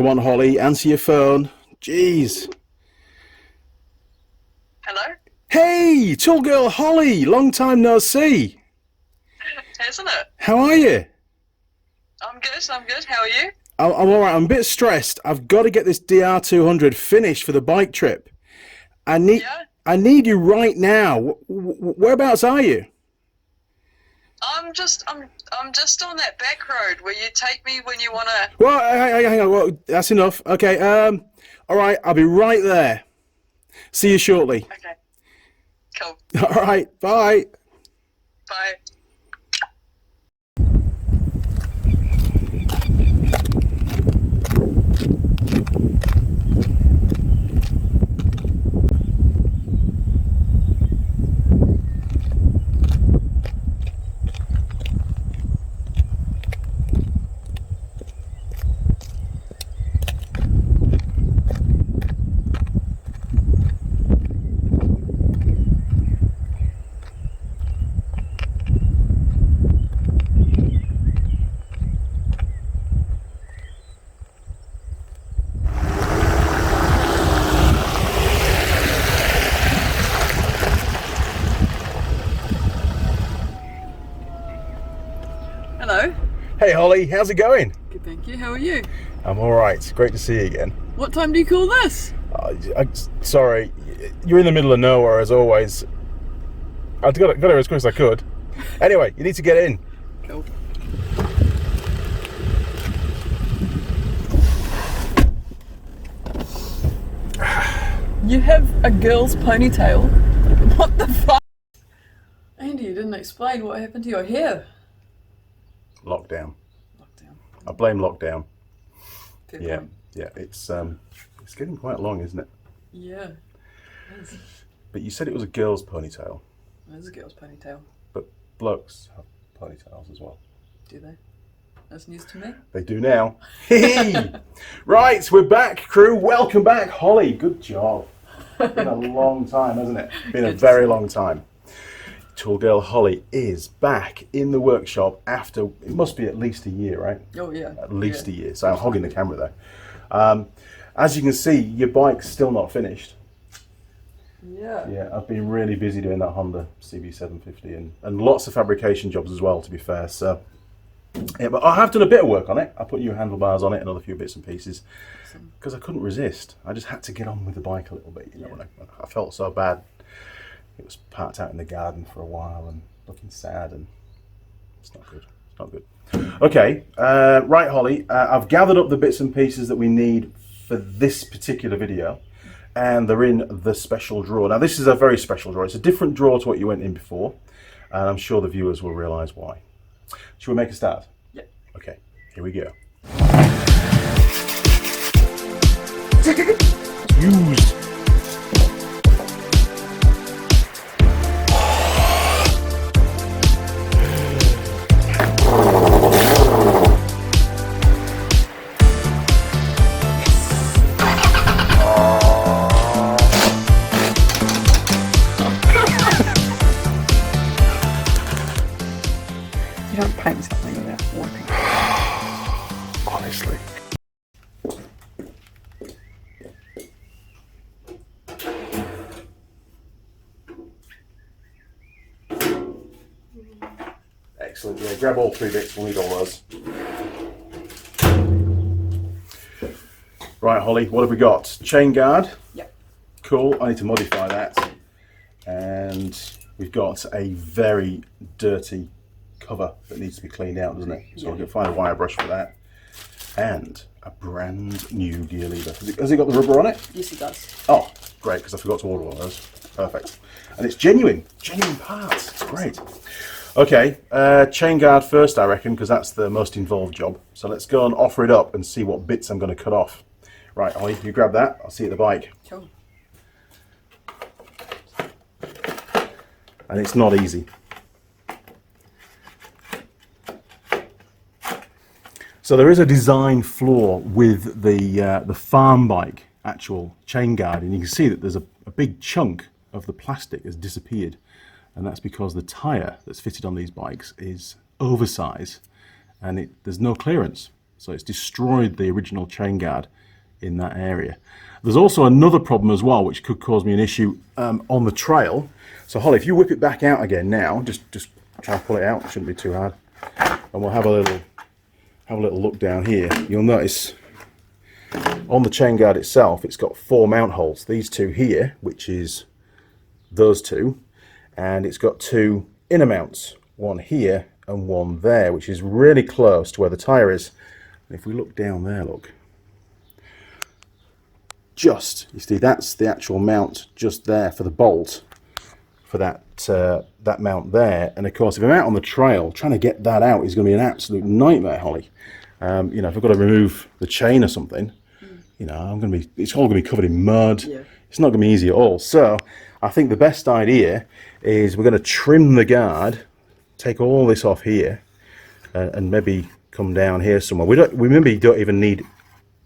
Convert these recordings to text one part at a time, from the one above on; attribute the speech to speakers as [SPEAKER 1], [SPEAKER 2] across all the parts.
[SPEAKER 1] Come on, Holly, answer your phone. Jeez.
[SPEAKER 2] Hello?
[SPEAKER 1] Hey, Tool Girl Holley, long time no see.
[SPEAKER 2] Isn't it?
[SPEAKER 1] How are you?
[SPEAKER 2] I'm good. How are you?
[SPEAKER 1] I'm all right. I'm a bit stressed. I've got to get this DR200 finished for the bike trip. I need
[SPEAKER 2] Yeah?
[SPEAKER 1] I need you right now. Whereabouts are you?
[SPEAKER 2] I'm just on that back road where you take me when you wanna.
[SPEAKER 1] Well, hang on. Well, that's enough. Okay. All right. I'll be right there. See you shortly.
[SPEAKER 2] Okay. Cool.
[SPEAKER 1] All right. Bye.
[SPEAKER 2] Bye. Hello.
[SPEAKER 1] Hey, Holly. How's it going?
[SPEAKER 2] Good, thank you. How are you?
[SPEAKER 1] I'm all right. Great to see you again.
[SPEAKER 2] What time do you call this?
[SPEAKER 1] Sorry, you're in the middle of nowhere as always. I got here as quick as I could. Anyway, you need to get in.
[SPEAKER 2] Cool. You have a girl's ponytail? What the fuck? Andy, you didn't explain what happened to your hair.
[SPEAKER 1] Lockdown.
[SPEAKER 2] Lockdown.
[SPEAKER 1] I blame lockdown.
[SPEAKER 2] Fair
[SPEAKER 1] Yeah,
[SPEAKER 2] point.
[SPEAKER 1] yeah. It's getting quite long, isn't it?
[SPEAKER 2] Yeah. It is.
[SPEAKER 1] But you said it was a girl's ponytail.
[SPEAKER 2] It is a girl's ponytail.
[SPEAKER 1] But blokes have ponytails as well.
[SPEAKER 2] Do they? That's news to me.
[SPEAKER 1] They do now. Right, we're back, crew. Welcome back, Holly. Good job. Been a long time, hasn't it? Been a very long time. Tool Girl Holly is back in the workshop after, it must be at least a year, right?
[SPEAKER 2] Oh yeah.
[SPEAKER 1] At least a year. So I'm hogging the camera there. As you can see, your bike's still not finished.
[SPEAKER 2] Yeah.
[SPEAKER 1] Yeah, I've been really busy doing that Honda CB750 and lots of fabrication jobs as well, to be fair. So, yeah, but I have done a bit of work on it. I put new handlebars on it and other few bits and pieces because I couldn't resist. I just had to get on with the bike a little bit, you know. When I felt so bad. It was parked out in the garden for a while and looking sad, and it's not good. It's not good. Okay, right, Holly. I've gathered up the bits and pieces that we need for this particular video, and they're in the special drawer. Now, this is a very special drawer. It's a different drawer to what you went in before, and I'm sure the viewers will realise why. Should we make a start?
[SPEAKER 2] Yeah.
[SPEAKER 1] Okay, here we go. Used.
[SPEAKER 2] You don't paint something without working.
[SPEAKER 1] Honestly. Excellent. Yeah, grab all three bits. We'll need all those. Right, Holly, what have we got? Chain guard.
[SPEAKER 2] Yep.
[SPEAKER 1] Cool. I need to modify that. And we've got a very dirty cover that needs to be cleaned out, doesn't it? So we're going to find a wire brush for that. And a brand new gear lever. Has it got the rubber on it?
[SPEAKER 2] Yes, it does.
[SPEAKER 1] Oh, great, because I forgot to order one of those. Perfect. And it's genuine parts. It's great. Okay, chain guard first, I reckon, because that's the most involved job. So let's go and offer it up and see what bits I'm going to cut off. Right, Holly, you grab that. I'll see you at the bike.
[SPEAKER 2] Cool.
[SPEAKER 1] And it's not easy. So there is a design flaw with the farm bike actual chain guard, and you can see that there's a big chunk of the plastic has disappeared, and that's because the tyre that's fitted on these bikes is oversized and there's no clearance. So it's destroyed the original chain guard in that area. There's also another problem as well, which could cause me an issue on the trail. So Holly, if you whip it back out again now, just try and pull it out. It shouldn't be too hard. And we'll have a little look down here. You'll notice on the chain guard itself, it's got 4 mount holes. These 2 here, which is those 2, and it's got 2 inner mounts, one here and one there, which is really close to where the tire is. And if we look down there, look, you see that's the actual mount just there for the bolt for that mount there. And of course, if I'm out on the trail, trying to get that out is going to be an absolute nightmare, Holly. You know, if I've got to remove the chain or something, you know, it's all going to be covered in mud. Yeah. It's not going to be easy at all. So I think the best idea is we're going to trim the guard, take all this off here, and maybe come down here somewhere. We maybe don't even need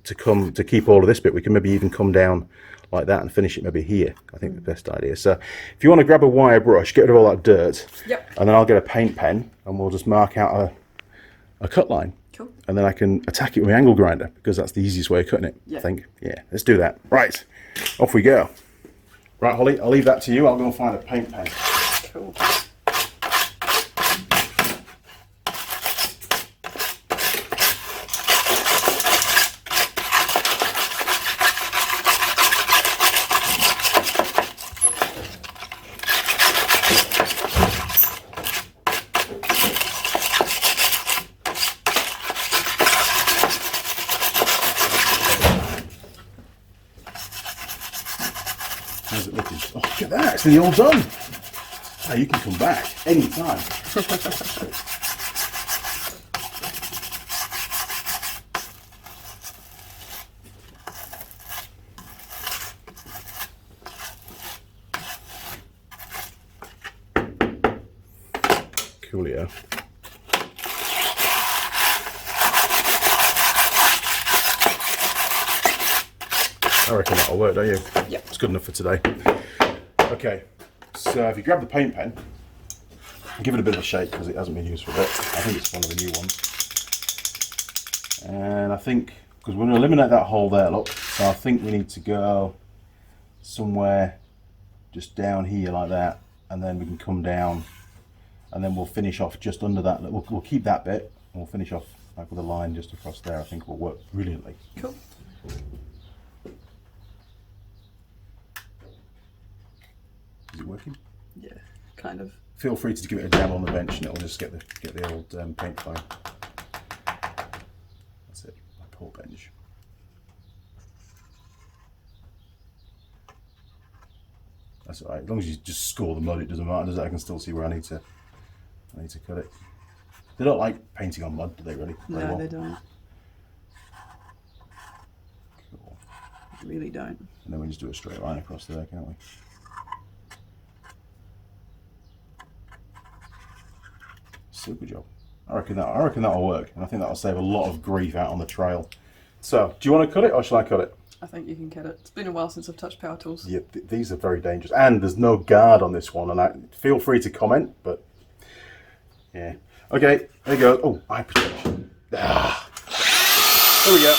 [SPEAKER 1] to keep all of this bit. We can maybe even come down like that and finish it maybe here. I think the best idea. So if you want to grab a wire brush, get rid of all that dirt. Yep. And then I'll get a paint pen and we'll just mark out a cut line. Cool. And then I can attack it with my angle grinder, because that's the easiest way of cutting it, I think. Yeah, let's do that. Right, off we go. Right, Holly, I'll leave that to you. I'll go and find a paint pen. Cool. How's it looking? Oh, look at that, it's nearly all done. Now you can come back anytime. Coolio. I reckon that'll work, don't you? Yeah. It's good enough for today. Okay, so if you grab the paint pen, give it a bit of a shake because it hasn't been used for a bit. I think it's one of the new ones. And I think, because we're going to eliminate that hole there, look, so I think we need to go somewhere just down here like that, and then we can come down, and then we'll finish off just under that. We'll keep that bit, and we'll finish off like with a line just across there. I think will work brilliantly. Cool. Is it working? Yeah, kind of. Feel free to give it a dab on the bench and it'll just get the old paint flowing. That's it, my poor bench. That's all right, as long as you just score the mud, it doesn't matter, does it? I can still see where I need to cut it. They don't like painting on mud, do they really? No, well? They don't. Cool. They really don't. And then we just do a straight line across there, can't we? Super job. I reckon that'll work, and I think that'll save a lot of grief out on the trail. So, do you want to cut it, or shall I cut it? I think you can cut it. It's been a while since I've touched power tools. Yeah, these are very dangerous, and there's no guard on this one. And feel free to comment, but yeah. Okay, there you go. Oh, eye protection. Ah. There we go.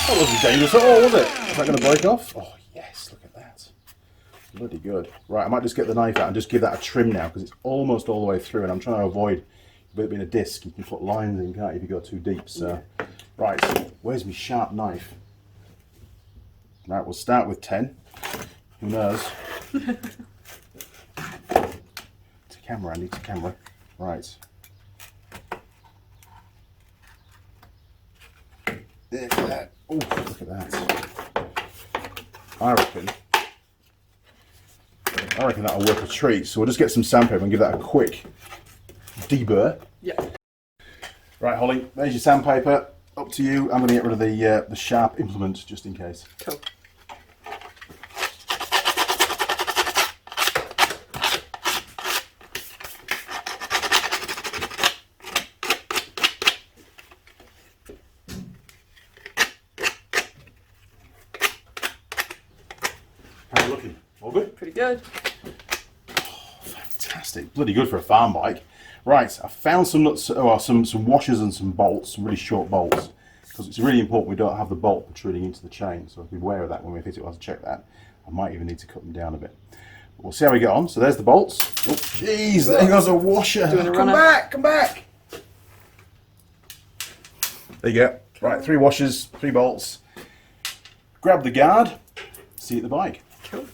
[SPEAKER 1] That wasn't dangerous at all, was it? Is that going to break off? Oh yes, look at that. Bloody good. Right, I might just get the knife out and just give that a trim now, because it's almost all the way through, and I'm trying to avoid it being a disc. You can put lines in, can't you, if you go too deep. So, yeah. Right, where's my sharp knife? Right, we'll start with 10. Who knows? To camera, Andy, to camera. Right. There, look at that. Oh, look at that. I reckon that'll work a treat. So we'll just get some sandpaper and give that a quick deburr. Yeah. Right, Holly, there's your sandpaper. Up to you. I'm going to get rid of the sharp implement just in case. Cool. How are you looking? All good?
[SPEAKER 2] Pretty good.
[SPEAKER 1] Fantastic. Bloody good for a farm bike. Right, I found some nuts, some washers and some bolts, some really short bolts, because it's really important we don't have the bolt protruding into the chain. So be aware of that when we fit it. We'll have to check that. I might even need to cut them down a bit. But we'll see how we get on. So there's the bolts. Oh, jeez, there goes a washer. Come back, come back. There you go. Right, 3 washers, 3 bolts. Grab the guard. See you at the bike.
[SPEAKER 2] Cool.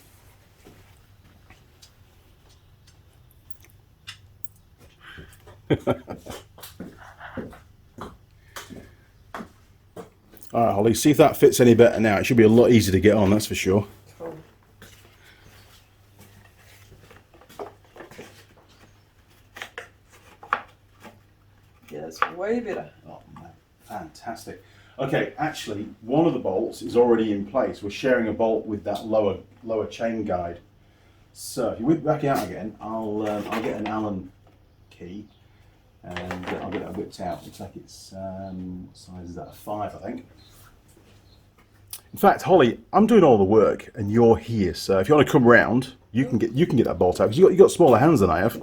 [SPEAKER 1] Alright, Holly, see if that fits any better now. It should be a lot easier to get on, that's for sure.
[SPEAKER 2] Cool. Yeah, it's way better.
[SPEAKER 1] Oh man, fantastic. Okay, actually, one of the bolts is already in place. We're sharing a bolt with that lower chain guide. So if you whip back out again, I'll get an Allen key and I'll get that whipped out. Looks like it's what size is that? A 5, I think. In fact, Holly, I'm doing all the work and you're here. So if you want to come round, you can get that bolt out because you got smaller hands than I have.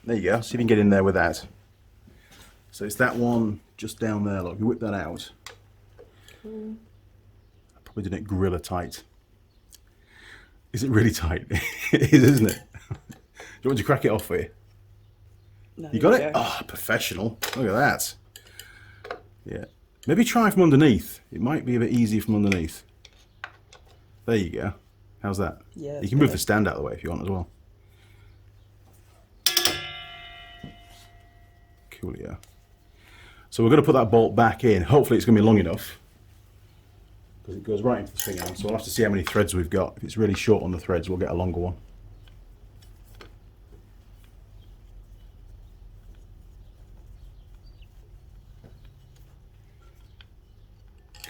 [SPEAKER 1] There you go. See if you can get in there with that. So it's that one just down there. Look, if you whip that out. I probably did it gorilla tight. Is it really tight? It is, isn't it? Do you want me to crack it off for you?
[SPEAKER 2] No,
[SPEAKER 1] You got it? Oh, professional. Look at that. Yeah. Maybe try from underneath. It might be a bit easier from underneath. There you go. How's that?
[SPEAKER 2] Yeah.
[SPEAKER 1] You can move the stand out of the way if you want as well. Coolio. So we're going to put that bolt back in. Hopefully it's going to be long enough because it goes right into the swing arm. So we'll have to see how many threads we've got. If it's really short on the threads, we'll get a longer one.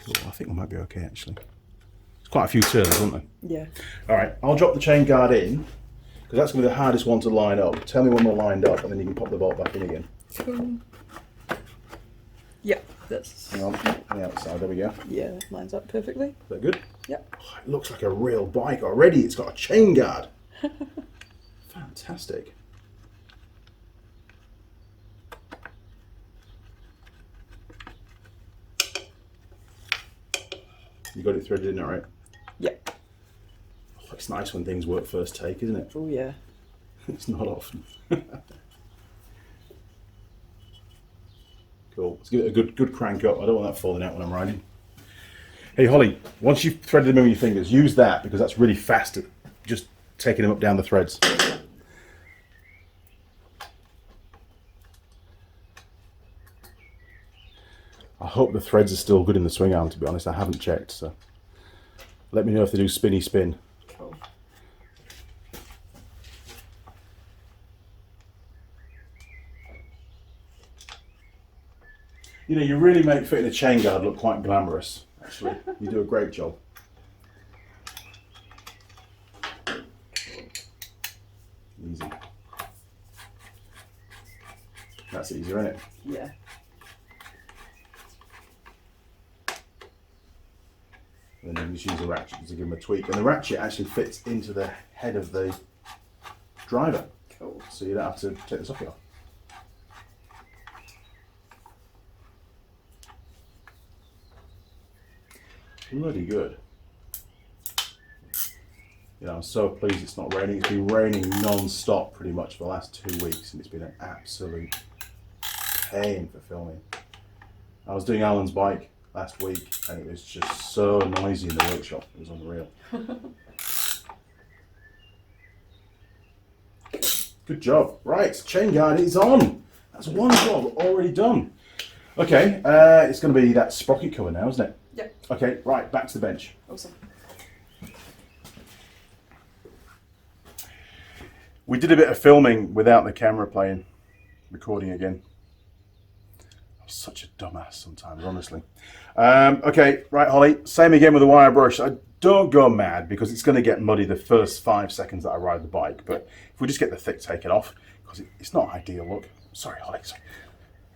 [SPEAKER 1] Cool. I think we might be okay actually. There's quite a few turns, isn't there?
[SPEAKER 2] Yeah.
[SPEAKER 1] All right, I'll drop the chain guard in because that's going to be the hardest one to line up. Tell me when we're lined up and then you can pop the bolt back in again.
[SPEAKER 2] Cool. Yeah, that's...
[SPEAKER 1] Hang on, on the outside, there we go.
[SPEAKER 2] Yeah, that lines up perfectly.
[SPEAKER 1] Is that good?
[SPEAKER 2] Yep.
[SPEAKER 1] Oh, it looks like a real bike already. It's got a chain guard. Fantastic. You got it threaded in, all right?
[SPEAKER 2] Yep.
[SPEAKER 1] Oh, it's nice when things work first take, isn't it?
[SPEAKER 2] Oh yeah.
[SPEAKER 1] It's not often. Cool. Let's give it a good crank up. I don't want that falling out when I'm riding. Hey Holly, once you've threaded them in with your fingers, use that because that's really fast at just taking them up down the threads. I hope the threads are still good in the swing arm, to be honest. I haven't checked, so let me know if they do spinny spin.
[SPEAKER 2] Cool.
[SPEAKER 1] You know, you really make fitting a chain guard look quite glamorous, actually. You do a great job. Easy. That's easier, isn't it?
[SPEAKER 2] Yeah.
[SPEAKER 1] And then you just use a ratchet to give them a tweak. And the ratchet actually fits into the head of the driver.
[SPEAKER 2] Cool.
[SPEAKER 1] So you don't have to take the socket off. Bloody good. You know, I'm so pleased it's not raining. It's been raining non-stop pretty much for the last 2 weeks and it's been an absolute pain for filming. I was doing Alan's bike last week and it was just so noisy in the workshop. It was unreal. Good job. Right, chain guard is on. That's one job already done. Okay, it's going to be that sprocket cover now, isn't it?
[SPEAKER 2] Yep.
[SPEAKER 1] Okay, right, back to the bench.
[SPEAKER 2] Awesome.
[SPEAKER 1] We did a bit of filming without the camera playing, recording again. I'm such a dumbass sometimes, honestly. Okay, right, Holly, same again with the wire brush. I don't go mad because it's going to get muddy the first 5 seconds that I ride the bike, but if we just get the thick taken off, because it's not ideal look. Sorry, Holly, sorry.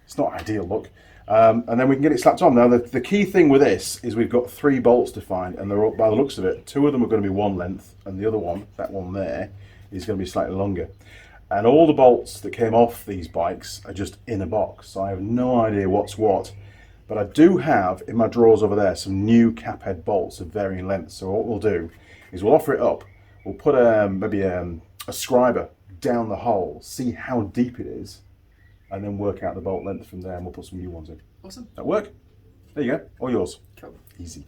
[SPEAKER 1] It's not ideal look. And then we can get it slapped on. Now the key thing with this is we've got 3 bolts to find, and they're all, by the looks of it, 2 of them are going to be one length, and the other one, that one there, is going to be slightly longer. And all the bolts that came off these bikes are just in a box, so I have no idea what's what. But I do have in my drawers over there some new cap head bolts of varying lengths. So what we'll do is we'll offer it up. We'll put maybe a scriber down the hole, see how deep it is, and then work out the bolt length from there, and we'll put some new ones in.
[SPEAKER 2] Awesome.
[SPEAKER 1] That work? There you go. All yours.
[SPEAKER 2] Cool.
[SPEAKER 1] Easy.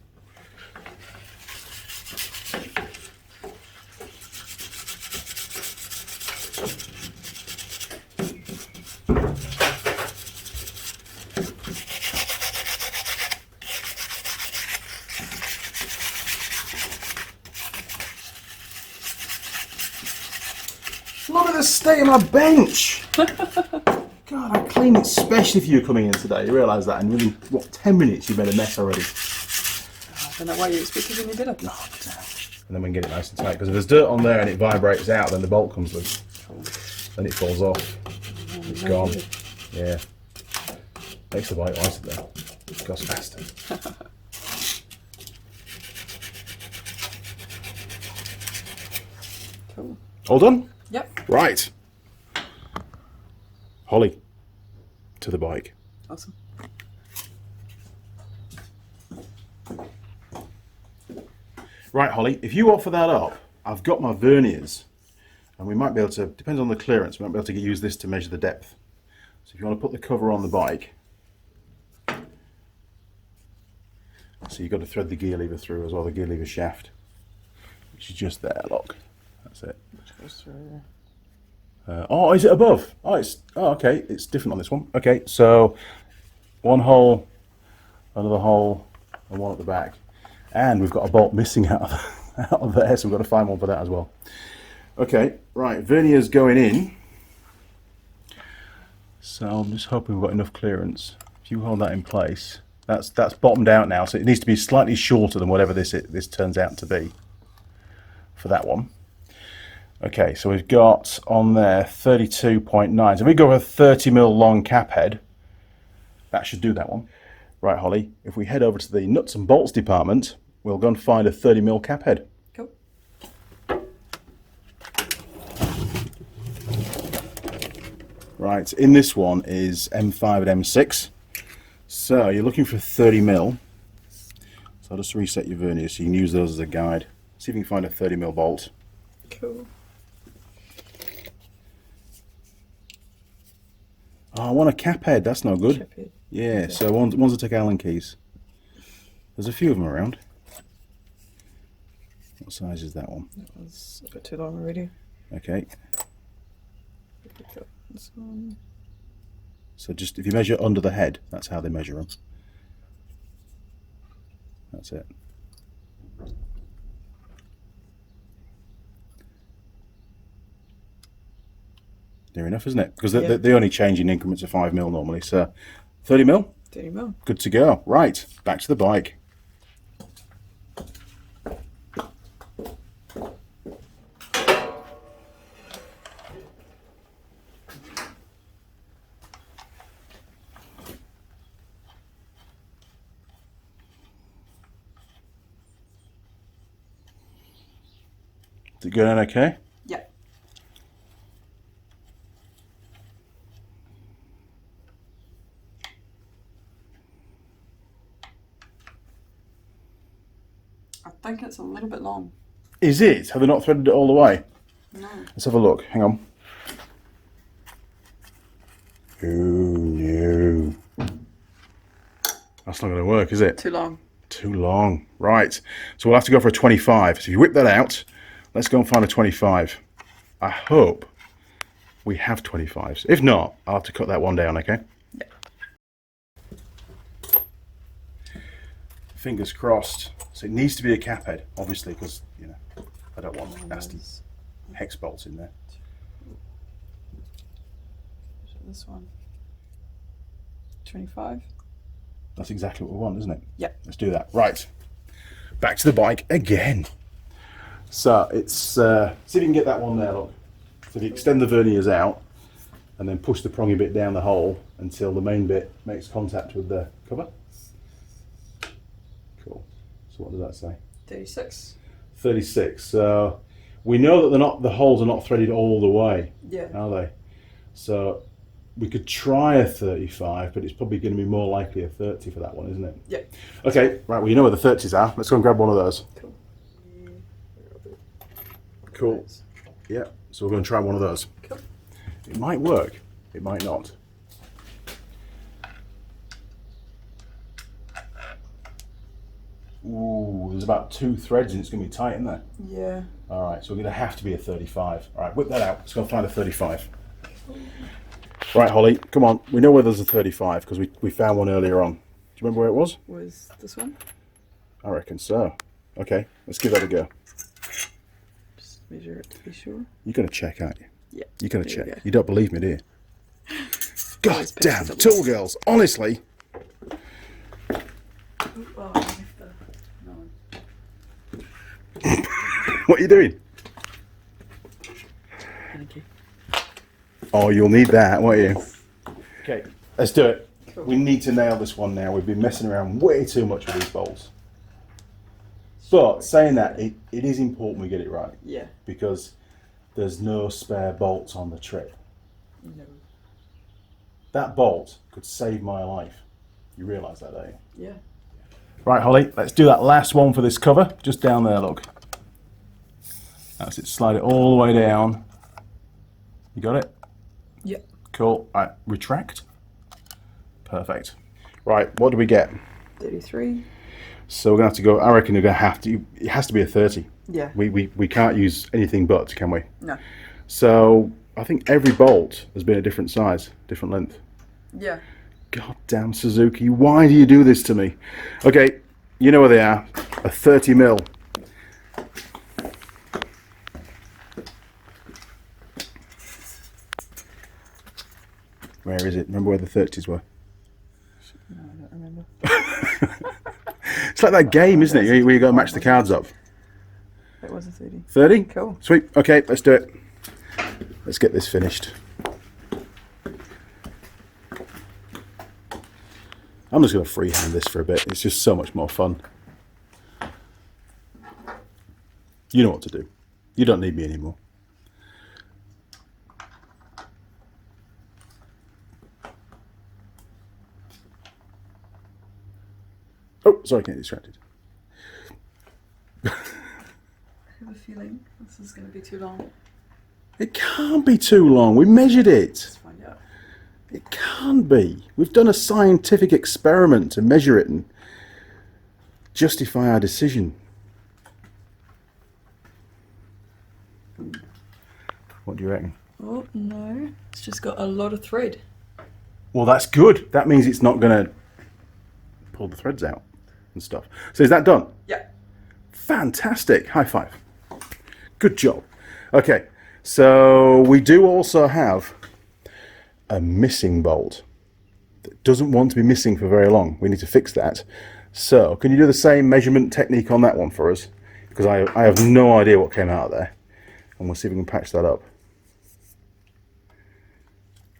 [SPEAKER 1] Look at the state of my bench. God, I cleaned it specially for you coming in today. You realise that? And within, what, 10 minutes you've made a mess already.
[SPEAKER 2] I don't know why you expected when you did it.
[SPEAKER 1] Oh, damn. And then we can get it nice and tight. Because if there's dirt on there and it vibrates out, then the bolt comes loose. Then it falls off. It's gone. Yeah. Makes the bike nicer though. It goes faster.
[SPEAKER 2] Cool.
[SPEAKER 1] All done?
[SPEAKER 2] Yep.
[SPEAKER 1] Right. Holly, to the bike.
[SPEAKER 2] Awesome.
[SPEAKER 1] Right, Holly, if you offer that up, I've got my verniers, and we might be able to, depends on the clearance, we might be able to use this to measure the depth. So if you want to put the cover on the bike, so you've got to thread the gear lever through as well, the gear lever shaft, which is just there, look. That's it.
[SPEAKER 2] Which goes through.
[SPEAKER 1] Oh, is it above? Oh, okay. It's different on this one. Okay, so one hole, another hole, and one at the back, and we've got a bolt missing out of there, so we've got to find one for that as well. Okay, right. Verniers going in. So I'm just hoping we've got enough clearance. If you hold that in place, that's bottomed out now, so it needs to be slightly shorter than whatever this turns out to be for that one. Okay, so we've got on there 32.9. So if we go with a 30mm long cap head, that should do that one. Right, Holly, if we head over to the nuts and bolts department, we'll go and find a 30mm cap head.
[SPEAKER 2] Cool.
[SPEAKER 1] Right, in this one is M5 and M6. So you're looking for 30mm. So I'll just reset your verniers so you can use those as a guide. See if you can find a 30mm bolt.
[SPEAKER 2] Cool.
[SPEAKER 1] Oh, I want a cap head. That's no good.
[SPEAKER 2] Cap head.
[SPEAKER 1] Yeah,
[SPEAKER 2] Okay.
[SPEAKER 1] so ones that take Allen keys. There's a few of them around. What size is that one?
[SPEAKER 2] That was a bit too long already.
[SPEAKER 1] Okay.
[SPEAKER 2] Pick up this one.
[SPEAKER 1] So just if you measure under the head, that's how they measure them. That's it. Near enough, isn't it? Because
[SPEAKER 2] Yeah.
[SPEAKER 1] they only change in increments of 5mm normally. So 30mm,
[SPEAKER 2] 30mm.
[SPEAKER 1] good to go. Right, back to the bike. Is it going okay?
[SPEAKER 2] Yeah. I think it's a little bit long.
[SPEAKER 1] Is it? Have they not threaded it all the way?
[SPEAKER 2] No.
[SPEAKER 1] Let's have a look. Hang on. Oh no. That's not going to work, is it?
[SPEAKER 2] Too long.
[SPEAKER 1] Too long. Right. So we'll have to go for a 25. So if you whip that out, let's go and find a 25. I hope we have 25s. If not, I'll have to cut that one down, okay?
[SPEAKER 2] Yeah.
[SPEAKER 1] Fingers crossed. So it needs to be a cap head, obviously, because, you know, I don't want nasty hex bolts in there.
[SPEAKER 2] So this one. 25.
[SPEAKER 1] That's exactly what we want, isn't it?
[SPEAKER 2] Yeah.
[SPEAKER 1] Let's do that. Right. Back to the bike again. So it's, see if you can get that one there, look. So if you extend the verniers out, and then push the prongy bit down the hole until the main bit makes contact with the cover. Cool. So what does that say?
[SPEAKER 2] 36.
[SPEAKER 1] 36. So we know that the holes are not threaded all the way,
[SPEAKER 2] Yeah.
[SPEAKER 1] are they? So we could try a 35, but it's probably going to be more likely a 30 for that one, isn't it?
[SPEAKER 2] Yeah.
[SPEAKER 1] Okay, right, well, you know where the 30s are. Let's go and grab one of those.
[SPEAKER 2] Cool.
[SPEAKER 1] Cool. Yeah, so we're going to try one of those.
[SPEAKER 2] Cool.
[SPEAKER 1] It might work, it might not. Ooh, there's about 2 threads and it's going to be tight, isn't there?
[SPEAKER 2] Yeah.
[SPEAKER 1] All right, so we're going to have to be a 35. All right, whip that out. Let's go and find a 35. Right, Holly, come on. We know where there's a 35 because we found one earlier on. Do you remember where it was?
[SPEAKER 2] Was this one?
[SPEAKER 1] I reckon so. Okay, let's give that a go.
[SPEAKER 2] Just measure it to be sure.
[SPEAKER 1] You're going to check, aren't you?
[SPEAKER 2] Yeah.
[SPEAKER 1] You're going to
[SPEAKER 2] There
[SPEAKER 1] check.
[SPEAKER 2] go.
[SPEAKER 1] You don't believe me, do you? God
[SPEAKER 2] Always
[SPEAKER 1] damn,
[SPEAKER 2] pass it.
[SPEAKER 1] Tool Girls, honestly.
[SPEAKER 2] Oh, I have to. No.
[SPEAKER 1] What are you doing?
[SPEAKER 2] Thank you.
[SPEAKER 1] Oh, you'll need that, won't you? Okay, let's do it.
[SPEAKER 2] Cool.
[SPEAKER 1] We need to nail this one now. We've been messing around way too much with these bolts. But saying that, it is important we get it right
[SPEAKER 2] Yeah.
[SPEAKER 1] because there's no spare bolts on the trip.
[SPEAKER 2] No.
[SPEAKER 1] That bolt could save my life. You realise that, don't you?
[SPEAKER 2] Yeah.
[SPEAKER 1] Right, Holly, let's do that last one for this cover. Just down there, look. That's it, slide it all the way down. You got it?
[SPEAKER 2] Yep.
[SPEAKER 1] Cool. Right, retract. Perfect. Right, what do we get?
[SPEAKER 2] 33.
[SPEAKER 1] So we're gonna have to go, I reckon we're gonna have to, it has to be a 30.
[SPEAKER 2] Yeah.
[SPEAKER 1] We can't use anything but, can we?
[SPEAKER 2] No.
[SPEAKER 1] So I think every bolt has been a different size, different length.
[SPEAKER 2] Yeah.
[SPEAKER 1] God damn Suzuki, why do you do this to me? Okay, you know where they are, a 30 mil. Where is it? Remember where the 30s were?
[SPEAKER 2] No, I don't remember.
[SPEAKER 1] It's like that game, isn't it? Where you got to match the cards up.
[SPEAKER 2] That was a 30.
[SPEAKER 1] 30?
[SPEAKER 2] Cool.
[SPEAKER 1] Sweet. Okay, let's do it. Let's get this finished. I'm just going to freehand this for a bit. It's just so much more fun. You know what to do. You don't need me anymore. Oh, sorry, getting distracted.
[SPEAKER 2] I have a feeling this is going to be too long.
[SPEAKER 1] It can't be too long. We measured it.
[SPEAKER 2] Let's find out.
[SPEAKER 1] It can't be. We've done a scientific experiment to measure it and justify our decision. What do you reckon?
[SPEAKER 2] Oh, no. It's just got a lot of thread.
[SPEAKER 1] Well, that's good. That means it's not going to pull the threads out and stuff. So is that done?
[SPEAKER 2] Yeah.
[SPEAKER 1] Fantastic. High five. Good job. Okay, so we do also have a missing bolt that doesn't want to be missing for very long. We need to fix that. So can you do the same measurement technique on that one for us? Because I have no idea what came out of there. And we'll see if we can patch that up.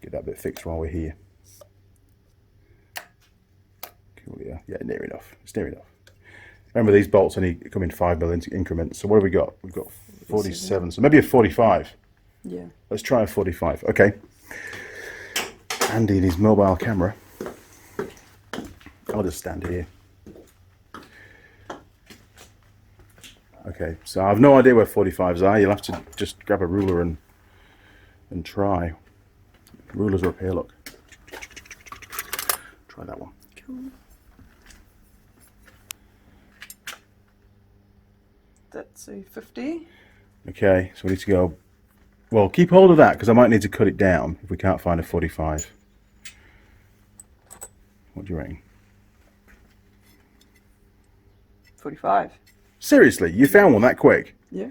[SPEAKER 1] Get that bit fixed while we're here. Cool, yeah, near enough. It's near enough. Remember, these bolts only come in 5 mil increments. So what have we got? We've got 47. So maybe a 45.
[SPEAKER 2] Yeah.
[SPEAKER 1] Let's try a 45. Okay. Andy and his mobile camera. I'll just stand here. Okay, so I've no idea where 45s are. You'll have to just grab a ruler and try. Rulers are up here, look. Try that one.
[SPEAKER 2] Cool. That's a 50.
[SPEAKER 1] Okay, so we need to go. Well, keep hold of that because I might need to cut it down if we can't find a 45. What do you reckon?
[SPEAKER 2] 45.
[SPEAKER 1] Seriously, you found one that quick?
[SPEAKER 2] Yeah.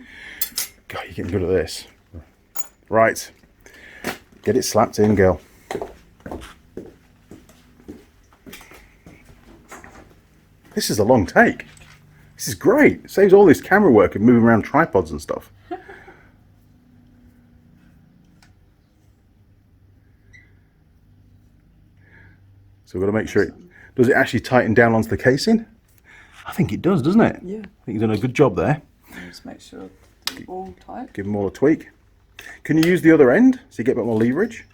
[SPEAKER 1] God, you're getting good at this. Right. Get it slapped in, girl. This is a long take. This is great. It saves all this camera work and moving around tripods and stuff. So we've got to make sure does it actually tighten down onto the casing? I think it does, doesn't it?
[SPEAKER 2] Yeah.
[SPEAKER 1] I think you've done a good job there.
[SPEAKER 2] Just make sure it's all tight.
[SPEAKER 1] Give them all a tweak. Can you use the other end so you get a bit more leverage?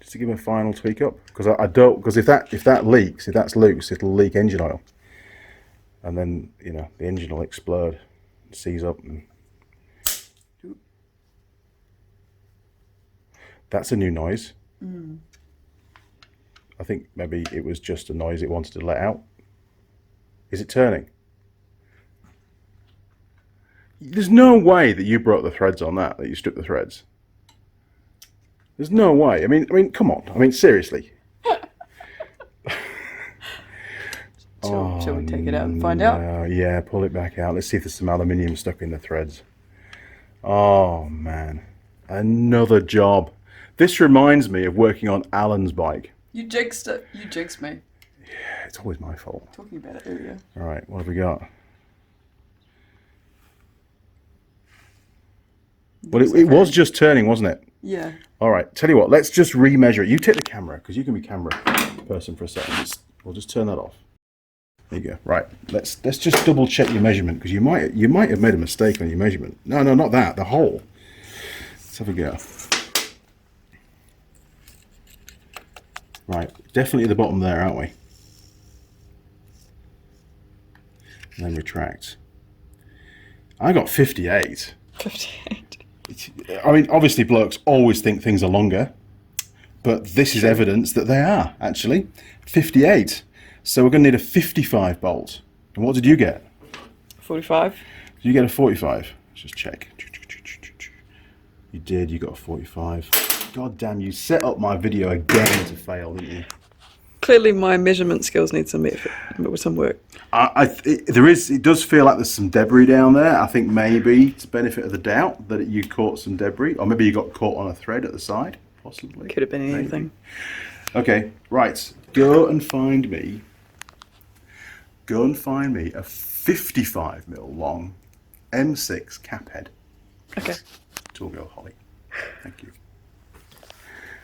[SPEAKER 1] Just to give them a final tweak up, because I don't. Because if that leaks, if that's loose, it'll leak engine oil, and then the engine will explode, seize up. And that's a new noise. I think maybe it was just a noise it wanted to let out. Is it turning? There's no way that you broke the threads on that you stripped the threads. There's no way. I mean, come on. I mean, seriously.
[SPEAKER 2] Shall we take it out and find out?
[SPEAKER 1] Yeah, pull it back out. Let's see if there's some aluminium stuck in the threads. Oh, man. Another job. This reminds me of working on Alan's bike.
[SPEAKER 2] You jinxed it. You jinxed me.
[SPEAKER 1] Yeah, it's always my fault.
[SPEAKER 2] Talking about it earlier.
[SPEAKER 1] All right, what have we got? Well, it was just turning, wasn't it?
[SPEAKER 2] Yeah.
[SPEAKER 1] All right, tell you what, let's just remeasure it. You take the camera, because you can be camera person for a second. We'll just turn that off. There you go. Right, let's just double check your measurement, because you might have made a mistake on your measurement. No, not that. The hole. Let's have a go. Right, definitely at the bottom there, aren't we? And then retract. I got 58.
[SPEAKER 2] 58.
[SPEAKER 1] I mean, obviously blokes always think things are longer, but this is evidence that they are, actually. 58. So we're going to need a 55 bolt. And what did you get?
[SPEAKER 2] 45.
[SPEAKER 1] Did you get a 45? Let's just check. You did, you got a 45. God damn, you set up my video again to fail, didn't you?
[SPEAKER 2] Clearly my measurement skills need some effort, but with some work.
[SPEAKER 1] It does feel like there's some debris down there. I think maybe it's benefit of the doubt that you caught some debris, or maybe you got caught on a thread at the side, possibly.
[SPEAKER 2] Could have been anything.
[SPEAKER 1] Okay, right. Go and find me a 55mm long M6 cap head.
[SPEAKER 2] Okay.
[SPEAKER 1] Tool Girl Holley. Thank you.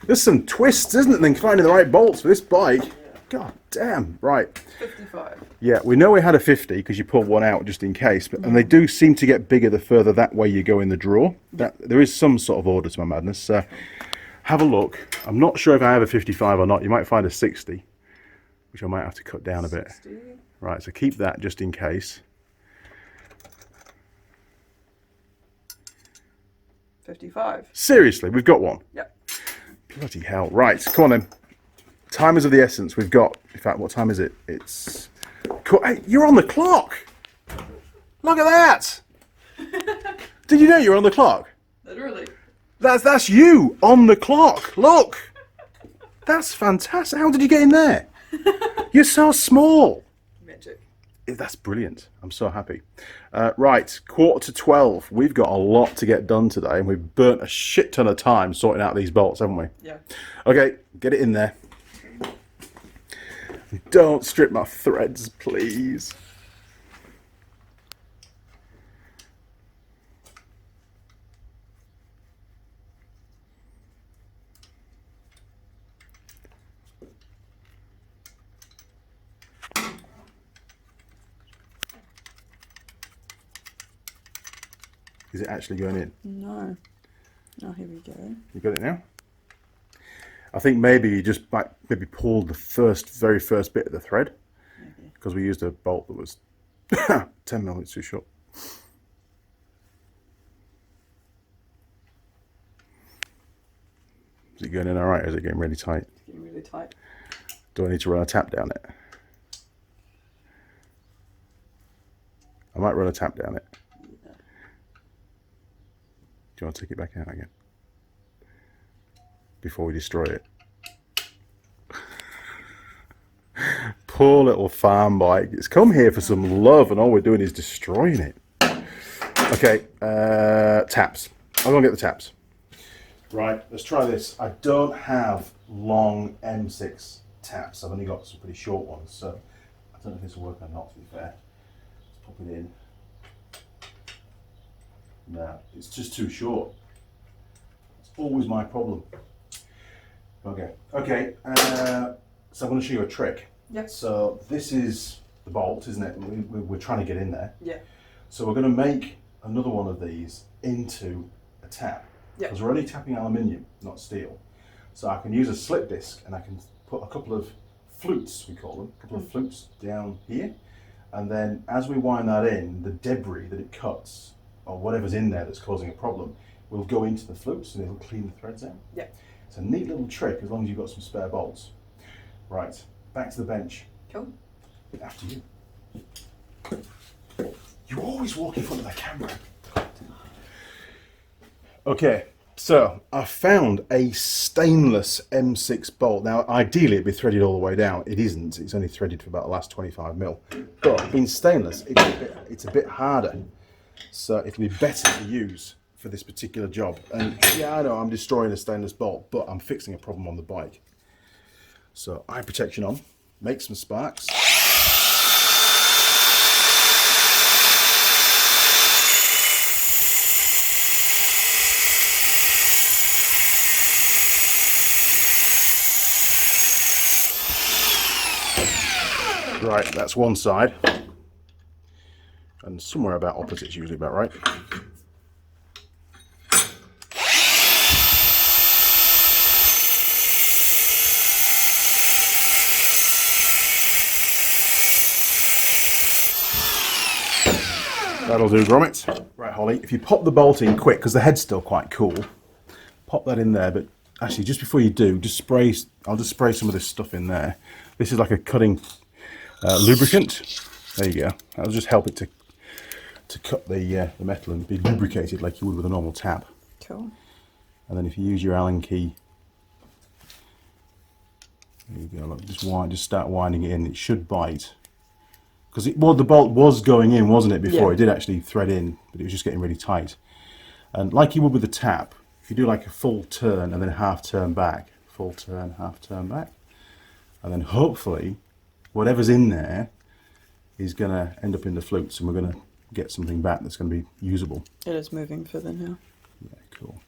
[SPEAKER 1] There's some twists, isn't it, in finding the right bolts for this bike? God damn. Right.
[SPEAKER 2] 55.
[SPEAKER 1] Yeah, we know we had a 50 because you pulled one out just in case, and they do seem to get bigger the further that way you go in the drawer. There is some sort of order to my madness. Have a look. I'm not sure if I have a 55 or not. You might find a 60, which I might have to cut down a bit.
[SPEAKER 2] 60.
[SPEAKER 1] Right, so keep that just in case.
[SPEAKER 2] 55.
[SPEAKER 1] Seriously, we've got one.
[SPEAKER 2] Yep.
[SPEAKER 1] Bloody hell. Right, come on then. Time is of the essence. We've got, in fact, what time is it? It's... Hey, you're on the clock! Look at that! Did you know you were on the clock?
[SPEAKER 2] Literally.
[SPEAKER 1] That's you on the clock. Look! That's fantastic. How did you get in there? You're so small.
[SPEAKER 2] Magic.
[SPEAKER 1] That's brilliant. I'm so happy. Right, 11:45. We've got a lot to get done today, and we've burnt a shit ton of time sorting out these bolts, haven't we?
[SPEAKER 2] Yeah.
[SPEAKER 1] Okay, get it in there. Don't strip my threads, please. Is it actually going in?
[SPEAKER 2] No. Oh, here we go.
[SPEAKER 1] You got it now? I think maybe you just maybe pulled the very first bit of the thread, because we used a bolt that was 10mm too short. Is it going in all right, or is it getting really tight?
[SPEAKER 2] It's getting really tight.
[SPEAKER 1] Do I need to run a tap down it? I might run a tap down it.
[SPEAKER 2] Yeah.
[SPEAKER 1] Do you want to take it back out again? Before we destroy it. Poor little farm bike. It's come here for some love, and all we're doing is destroying it. Okay, taps. I'll go and get the taps. Right, let's try this. I don't have long M6 taps. I've only got some pretty short ones, so I don't know if this will work or not, to be fair. Let's pop it in. No, it's just too short. It's always my problem. Okay, So I'm going to show you a trick.
[SPEAKER 2] Yep.
[SPEAKER 1] So this is the bolt, isn't it? We're trying to get in there.
[SPEAKER 2] Yeah.
[SPEAKER 1] So we're going to make another one of these into a tap.
[SPEAKER 2] Yep.
[SPEAKER 1] Because we're only tapping aluminium, not steel. So I can use a slip disc and I can put a couple of flutes, we call them, a couple of flutes down here. And then as we wind that in, the debris that it cuts, or whatever's in there that's causing a problem, will go into the flutes and it'll clean the threads out.
[SPEAKER 2] Yeah.
[SPEAKER 1] It's a neat little trick as long as you've got some spare bolts. Right, back to the bench.
[SPEAKER 2] Cool.
[SPEAKER 1] After you. You always walk in front of the camera. Okay, so I found a stainless M6 bolt. Now, ideally it'd be threaded all the way down. It isn't. It's only threaded for about the last 25 mil. But being stainless, it's a bit harder. So it'll be better to use for this particular job. And yeah, I know I'm destroying a stainless bolt, but I'm fixing a problem on the bike. So eye protection on, make some sparks. Right, that's one side. And somewhere about opposite is usually about right. That'll do, grommet. Right, Holly, if you pop the bolt in quick, because the head's still quite cool, pop that in there, but actually just before you do, I'll just spray some of this stuff in there. This is like a cutting lubricant. There you go. That'll just help it to cut the metal and be lubricated like you would with a normal tap.
[SPEAKER 2] Cool.
[SPEAKER 1] And then if you use your Allen key, there you go, look, just start winding it in. It should bite. Because the bolt was going in, wasn't it, before?
[SPEAKER 2] Yeah.
[SPEAKER 1] It did actually thread in, but it was just getting really tight. And like you would with the tap, if you do like a full turn and then half turn back, full turn, half turn back, and then hopefully whatever's in there is going to end up in the flutes and we're going to get something back that's going to be usable.
[SPEAKER 2] It is moving further now.
[SPEAKER 1] Yeah, cool.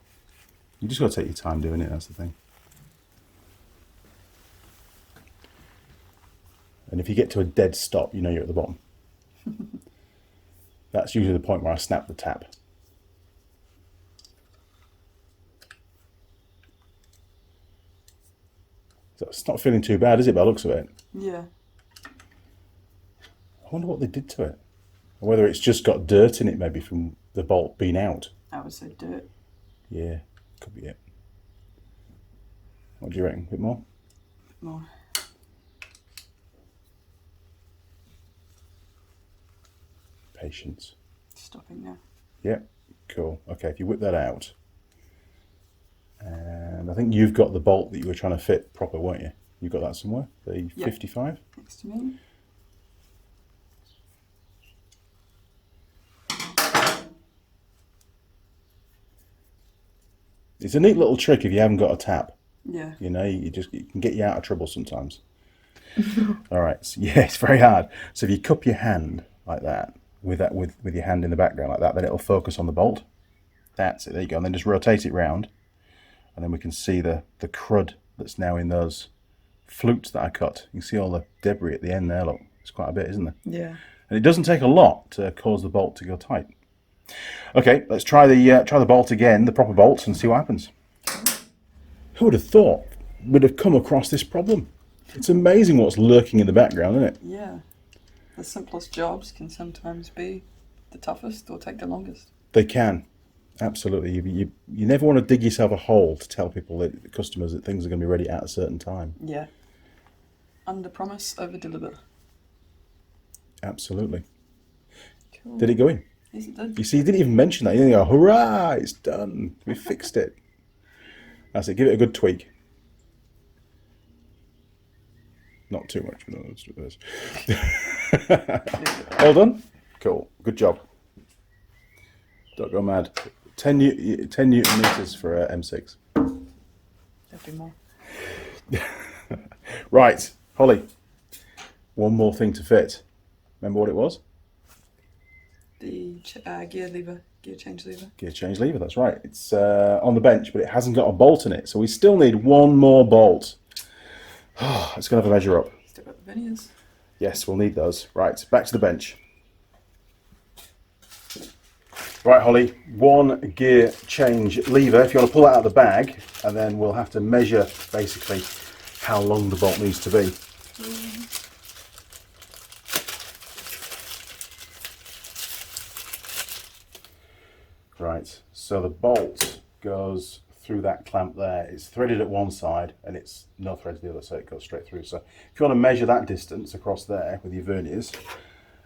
[SPEAKER 1] You just got to take your time doing it, that's the thing. And if you get to a dead stop, you know you're at the bottom. That's usually the point where I snap the tap. So it's not feeling too bad, is it, by the looks of it?
[SPEAKER 2] Yeah.
[SPEAKER 1] I wonder what they did to it. Or whether it's just got dirt in it, maybe, from the bolt being out.
[SPEAKER 2] I would say dirt.
[SPEAKER 1] Yeah, could be it. What do you reckon? A bit more?
[SPEAKER 2] More.
[SPEAKER 1] Patience.
[SPEAKER 2] Stopping now.
[SPEAKER 1] Yep, cool. Okay, if you whip that out. And I think you've got the bolt that you were trying to fit proper, weren't you? You've got that somewhere? The
[SPEAKER 2] Yep.
[SPEAKER 1] 55?
[SPEAKER 2] Next to me.
[SPEAKER 1] It's a neat little trick if you haven't got a tap.
[SPEAKER 2] Yeah.
[SPEAKER 1] You know, it can get you out of trouble sometimes. All right, so, yeah, it's very hard. So if you cup your hand like that, with your hand in the background like that, then it'll focus on the bolt. That's it, there you go. And then just rotate it round. And then we can see the crud that's now in those flutes that I cut. You can see all the debris at the end there, look. It's quite a bit, isn't there?
[SPEAKER 2] Yeah.
[SPEAKER 1] And it doesn't take a lot to cause the bolt to go tight. Okay, let's try the bolt again, the proper bolt, and see what happens. Who would have thought we'd have come across this problem? It's amazing what's lurking in the background, isn't it?
[SPEAKER 2] Yeah. The simplest jobs can sometimes be the toughest or take the longest.
[SPEAKER 1] They can, absolutely. You never want to dig yourself a hole to tell people, that customers, that things are going to be ready at a certain time.
[SPEAKER 2] Yeah. Under promise, over deliver.
[SPEAKER 1] Absolutely.
[SPEAKER 2] Cool.
[SPEAKER 1] Did it go in?
[SPEAKER 2] Yes, it did.
[SPEAKER 1] You see, you didn't even mention that. You didn't go, hurrah, it's done. We fixed it. That's it. Give it a good tweak. Not too much. But no, let's do this. All done? Cool. Good job. Don't go mad. 10 Newton meters for M6.
[SPEAKER 2] There'll be more.
[SPEAKER 1] Right, Holly. One more thing to fit. Remember what it was?
[SPEAKER 2] The gear change lever.
[SPEAKER 1] Gear change lever, that's right. It's on the bench, but it hasn't got a bolt in it. So we still need one more bolt. Let's go have a measure up.
[SPEAKER 2] Still got the veneers.
[SPEAKER 1] Yes, we'll need those. Right, back to the bench. Right, Holly, 1 gear change lever. If you want to pull that out of the bag, and then we'll have to measure basically how long the bolt needs to be. Right, so the bolt goes through that clamp there. It's threaded at one side and it's no thread to the other, so it goes straight through. So if you want to measure that distance across there with your verniers,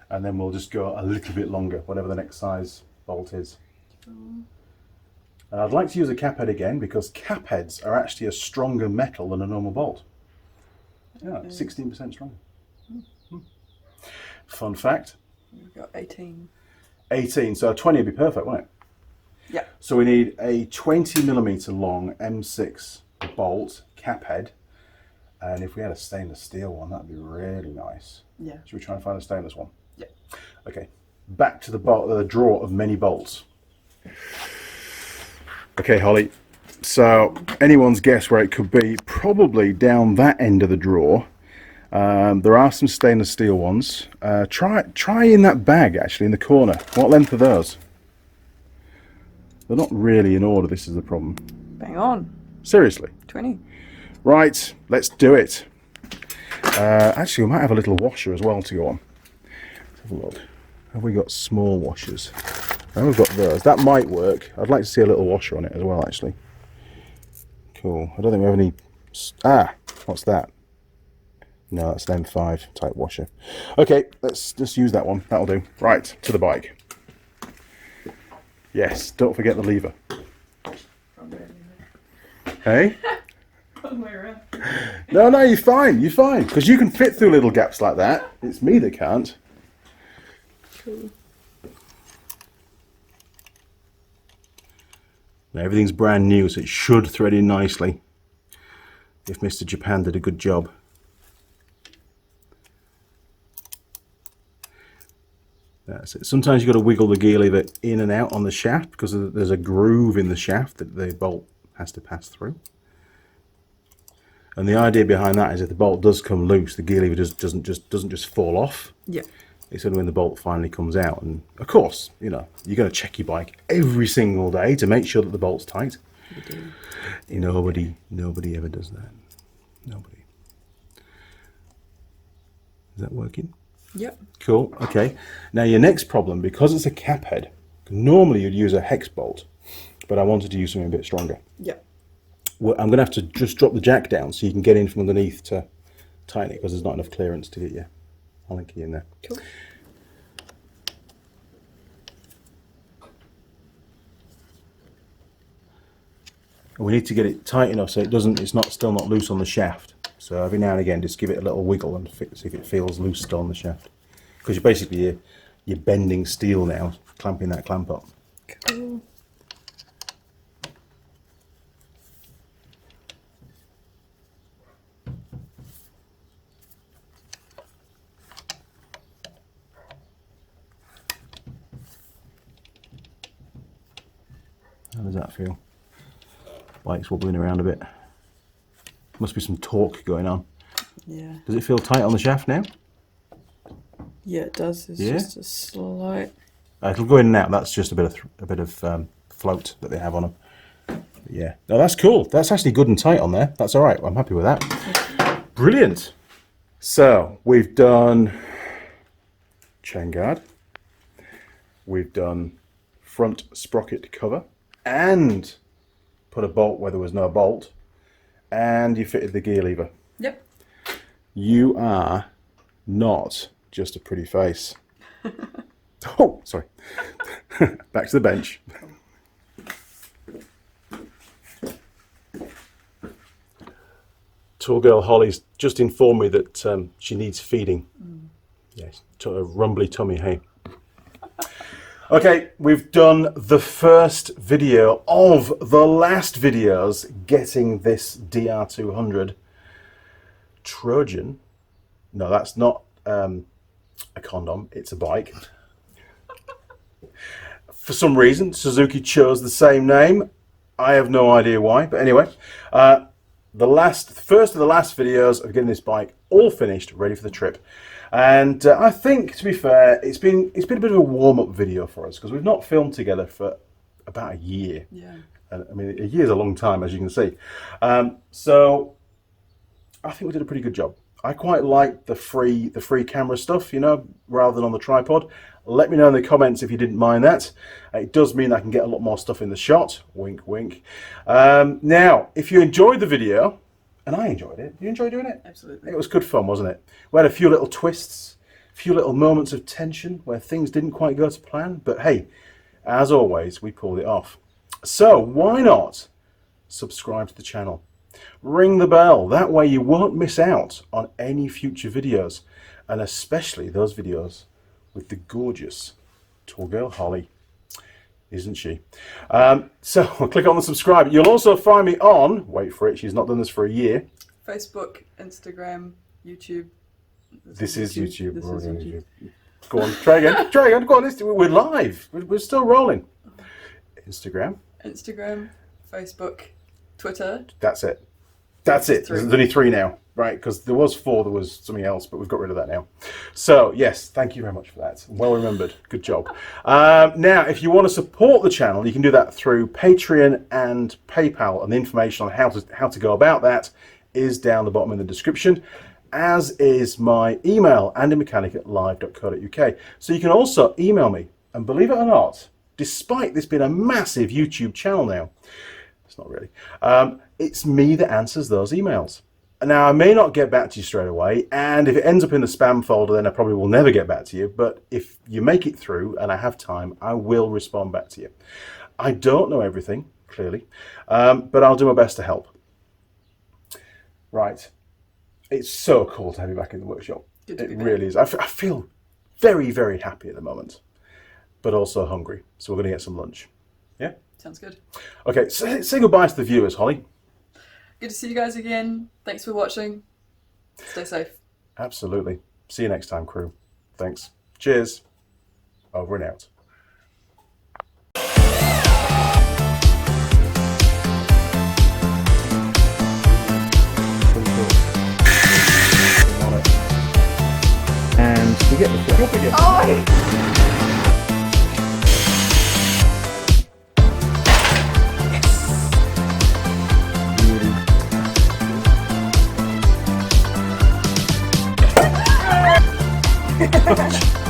[SPEAKER 1] and then we'll just go a little bit longer, whatever the next size bolt is. And I'd like to use a cap head again, because cap heads are actually a stronger metal than a normal bolt. Yeah, 16% stronger. Fun fact.
[SPEAKER 2] We've got 18.
[SPEAKER 1] 18, so a 20 would be perfect, wouldn't it?
[SPEAKER 2] Yeah.
[SPEAKER 1] So we need a 20mm long M6 bolt cap head, and if we had a stainless steel one, that'd be really nice.
[SPEAKER 2] Yeah.
[SPEAKER 1] Should we try and find a stainless one?
[SPEAKER 2] Yeah.
[SPEAKER 1] Okay, back to the drawer of many bolts. Okay, Holly, so anyone's guess where it could be, probably down that end of the drawer. There are some stainless steel ones. Try in that bag, actually, in the corner. What length are those? They're not really in order, this is the problem.
[SPEAKER 2] Bang on.
[SPEAKER 1] Seriously?
[SPEAKER 2] 20.
[SPEAKER 1] Right, let's do it. Actually, we might have a little washer as well to go on. Let's have a look. Have we got small washers? And we've got those. That might work. I'd like to see a little washer on it as well, actually. Cool. I don't think we have any... Ah, what's that? No, that's an M5 type washer. Okay, let's just use that one. That'll do. Right, to the bike. Yes, don't forget the lever. Hey? No, you're fine. You're fine. Because you can fit through little gaps like that. It's me that can't.
[SPEAKER 2] Cool.
[SPEAKER 1] Now, everything's brand new, so it should thread in nicely. If Mr. Japan did a good job. That's it. Sometimes you've got to wiggle the gear lever in and out on the shaft, because there's a groove in the shaft that the bolt has to pass through. And the idea behind that is if the bolt does come loose, the gear lever doesn't just fall off. Yeah. It's only when the bolt finally comes out. And of course, you know, you're going to check your bike every single day to make sure that the bolt's tight.
[SPEAKER 2] You do.
[SPEAKER 1] Nobody ever does that. Nobody. Is that working?
[SPEAKER 2] Yep. Cool.
[SPEAKER 1] Okay. Now your next problem, because it's a cap head, normally you'd use a hex bolt, but I wanted to use something a bit stronger.
[SPEAKER 2] Yep.
[SPEAKER 1] Well, I'm going to have to just drop the jack down so you can get in from underneath to tighten it, because there's not enough clearance to get your Holly in there.
[SPEAKER 2] Cool.
[SPEAKER 1] We need to get it tight enough so it's still not loose on the shaft. So every now and again, just give it a little wiggle and see if it feels loose still on the shaft. Because you're bending steel now, clamping that clamp up.
[SPEAKER 2] Cool.
[SPEAKER 1] How does that feel? Bike's wobbling around a bit. Must be some torque going on.
[SPEAKER 2] Yeah.
[SPEAKER 1] Does it feel tight on the shaft now?
[SPEAKER 2] Yeah, it does. It's just a slight.
[SPEAKER 1] It'll go in and out. That's just a bit of float that they have on them. But yeah. No, that's cool. That's actually good and tight on there. That's all right. I'm happy with that. Brilliant. So we've done chain guard. We've done front sprocket cover, and put a bolt where there was no bolt, and you fitted the gear lever.
[SPEAKER 2] Yep.
[SPEAKER 1] You are not just a pretty face. Oh, sorry. Back to the bench. Tool Girl Holly's just informed me that she needs feeding. Yes, a rumbly tummy, hey. Okay, we've done the first video of the last videos getting this DR200 Trojan. No, that's not a condom, it's a bike. For some reason, Suzuki chose the same name. I have no idea why, but anyway. first of the last videos of getting this bike all finished, ready for the trip. And I think, to be fair, it's been a bit of a warm-up video for us because we've not filmed together for about a year.
[SPEAKER 2] Yeah.
[SPEAKER 1] And I mean, a year's a long time, as you can see. So I think we did a pretty good job. I quite like the free camera stuff, you know, rather than on the tripod. Let me know in the comments if you didn't mind that. It does mean I can get a lot more stuff in the shot. Wink, wink. Now, if you enjoyed the video, and I enjoyed it, you enjoyed doing it?
[SPEAKER 2] Absolutely.
[SPEAKER 1] It was good fun, wasn't it? We had a few little twists, a few little moments of tension where things didn't quite go to plan. But hey, as always, we pulled it off. So why not subscribe to the channel? Ring the bell. That way you won't miss out on any future videos, and especially those videos with the gorgeous Tool Girl Holley, isn't she? So click on the subscribe. You'll also find me on, wait for it, she's not done this for a year.
[SPEAKER 2] Facebook, Instagram, YouTube.
[SPEAKER 1] This is YouTube.
[SPEAKER 2] This
[SPEAKER 1] We're
[SPEAKER 2] is
[SPEAKER 1] already on
[SPEAKER 2] YouTube.
[SPEAKER 1] YouTube. Go on, try again. Try again. Go on, we're live. We're still rolling. Instagram.
[SPEAKER 2] Instagram, Facebook, Twitter.
[SPEAKER 1] That's it. That's it.
[SPEAKER 2] Three.
[SPEAKER 1] There's only 3 now, right? Because there was 4, there was something else, but we've got rid of that now. So, yes, thank you very much for that. Well remembered. Good job. Now, if you want to support the channel, you can do that through Patreon and PayPal, and the information on how to go about that is down the bottom in the description, as is my email, andymechanic@live.co.uk. So you can also email me, and believe it or not, despite this being a massive YouTube channel now, it's not really, it's me that answers those emails. Now, I may not get back to you straight away, and if it ends up in the spam folder, then I probably will never get back to you. But if you make it through and I have time, I will respond back to you. I don't know everything, clearly, but I'll do my best to help. Right. It's so cool to have you back in the workshop.
[SPEAKER 2] Good to be back.
[SPEAKER 1] Really is. I feel very, very happy at the moment, but also hungry. So we're going to get some lunch. Yeah?
[SPEAKER 2] Sounds good.
[SPEAKER 1] Okay, so say goodbye to the viewers, Holly.
[SPEAKER 2] Good to see you guys again. Thanks for watching. Stay safe.
[SPEAKER 1] Absolutely. See you next time, crew. Thanks. Cheers. Over and out.
[SPEAKER 3] And we get the flip.
[SPEAKER 2] Oh!
[SPEAKER 1] Yes.